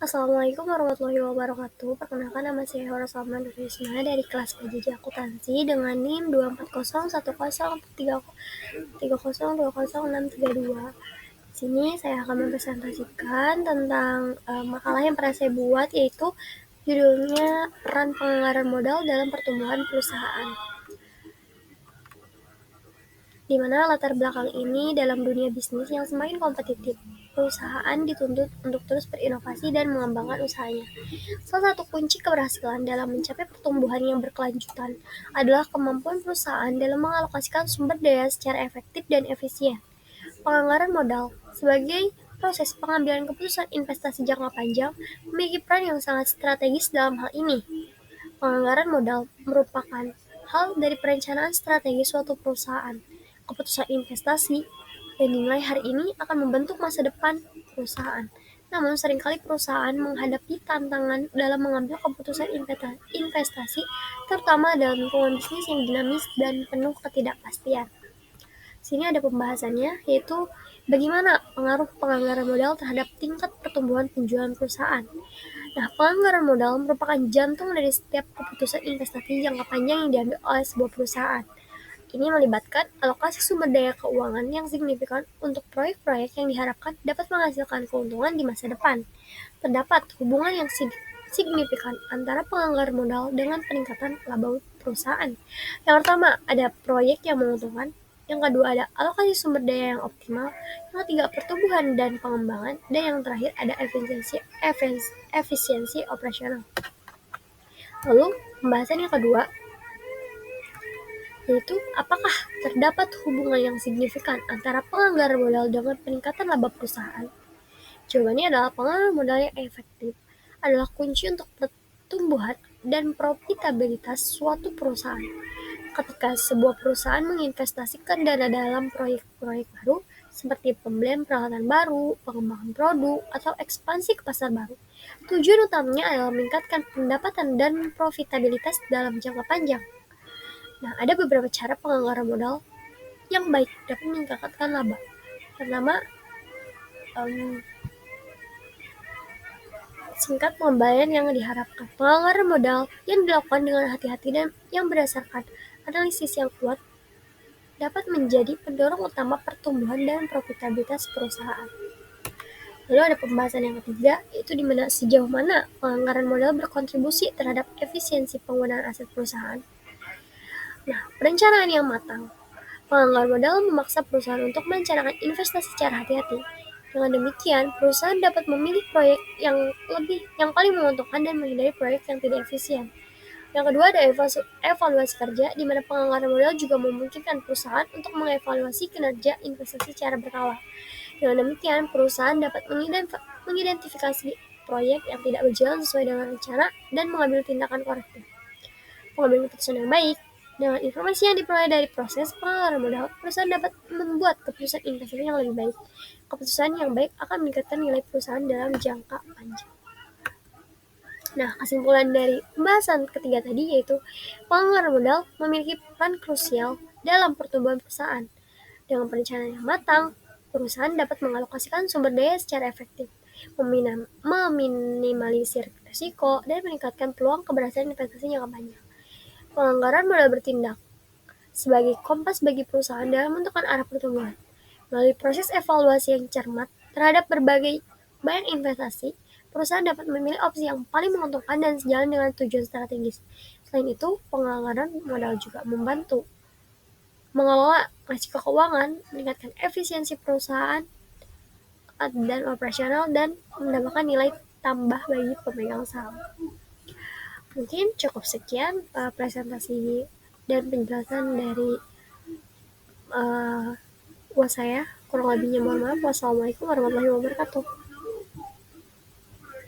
Assalamualaikum warahmatullahi wabarakatuh. Perkenalkan, nama saya Hora Salma Nurisma dari kelas PJJ Akuntansi dengan NIM 2401030302062. Di sini saya akan mempresentasikan tentang makalah yang pernah saya buat, yaitu judulnya Peran Penganggaran Modal dalam Pertumbuhan Perusahaan. Di mana latar belakang ini dalam dunia bisnis yang semakin kompetitif, perusahaan dituntut untuk terus berinovasi dan mengembangkan usahanya. Salah satu kunci keberhasilan dalam mencapai pertumbuhan yang berkelanjutan adalah kemampuan perusahaan dalam mengalokasikan sumber daya secara efektif dan efisien. Penganggaran modal sebagai proses pengambilan keputusan investasi jangka panjang memiliki peran yang sangat strategis dalam hal ini. Penganggaran modal merupakan hal dari perencanaan strategi suatu perusahaan. Keputusan investasi yang dinilai hari ini akan membentuk masa depan perusahaan. Namun seringkali perusahaan menghadapi tantangan dalam mengambil keputusan investasi, terutama dalam lingkungan bisnis yang dinamis dan penuh ketidakpastian. Sini ada pembahasannya, yaitu bagaimana pengaruh penganggaran modal terhadap tingkat pertumbuhan penjualan perusahaan. Nah, penganggaran modal merupakan jantung dari setiap keputusan investasi jangka panjang yang diambil oleh sebuah perusahaan. Ini melibatkan alokasi sumber daya keuangan yang signifikan untuk proyek-proyek yang diharapkan dapat menghasilkan keuntungan di masa depan. Terdapat hubungan yang signifikan antara penganggaran modal dengan peningkatan laba perusahaan. Yang pertama, ada proyek yang menguntungkan. Yang kedua, ada alokasi sumber daya yang optimal. Yang ketiga, pertumbuhan dan pengembangan. Dan yang terakhir, ada efisiensi operasional. Lalu, pembahasan yang kedua, yaitu apakah terdapat hubungan yang signifikan antara penganggaran modal dengan peningkatan laba perusahaan? Jawabannya adalah penganggaran modal yang efektif adalah kunci untuk pertumbuhan dan profitabilitas suatu perusahaan. Ketika sebuah perusahaan menginvestasikan dana dalam proyek-proyek baru, seperti pembelian peralatan baru, pengembangan produk, atau ekspansi ke pasar baru, tujuan utamanya adalah meningkatkan pendapatan dan profitabilitas dalam jangka panjang. Nah, ada beberapa cara penganggaran modal yang baik dapat meningkatkan laba. Pertama, singkat pengembalian yang diharapkan. Penganggaran modal yang dilakukan dengan hati-hati dan yang berdasarkan analisis yang kuat dapat menjadi pendorong utama pertumbuhan dan profitabilitas perusahaan. Lalu ada pembahasan yang ketiga, yaitu di mana sejauh mana penganggaran modal berkontribusi terhadap efisiensi penggunaan aset perusahaan. Nah, perencanaan yang matang. Penganggaran modal memaksa perusahaan untuk merencanakan investasi secara hati-hati. Dengan demikian, perusahaan dapat memilih proyek yang paling menguntungkan dan menghindari proyek yang tidak efisien. Yang kedua, ada evaluasi kerja, di mana penganggaran modal juga memungkinkan perusahaan untuk mengevaluasi kinerja investasi secara berkala. Dengan demikian, perusahaan dapat mengidentifikasi proyek yang tidak berjalan sesuai dengan rencana dan mengambil tindakan korektif. Pengambilan keputusan yang baik. Dengan informasi yang diperoleh dari proses penganggaran modal, perusahaan dapat membuat keputusan investasi yang lebih baik. Keputusan yang baik akan meningkatkan nilai perusahaan dalam jangka panjang. Nah, kesimpulan dari pembahasan ketiga tadi yaitu penganggaran modal memiliki peran krusial dalam pertumbuhan perusahaan. Dengan perencanaan yang matang, perusahaan dapat mengalokasikan sumber daya secara efektif, meminimalisir risiko, dan meningkatkan peluang keberhasilan investasi jangka panjang. Penganggaran modal bertindak sebagai kompas bagi perusahaan dalam menentukan arah pertumbuhan. Melalui proses evaluasi yang cermat terhadap berbagai banyak investasi, perusahaan dapat memilih opsi yang paling menguntungkan dan sejalan dengan tujuan strategis. Selain itu, penganggaran modal juga membantu mengelola risiko keuangan, meningkatkan efisiensi perusahaan dan operasional, dan mendapatkan nilai tambah bagi pemegang saham. Mungkin cukup sekian presentasi dan penjelasan dari buat saya. Kurang lebihnya mohon maaf. Wassalamualaikum warahmatullahi wabarakatuh.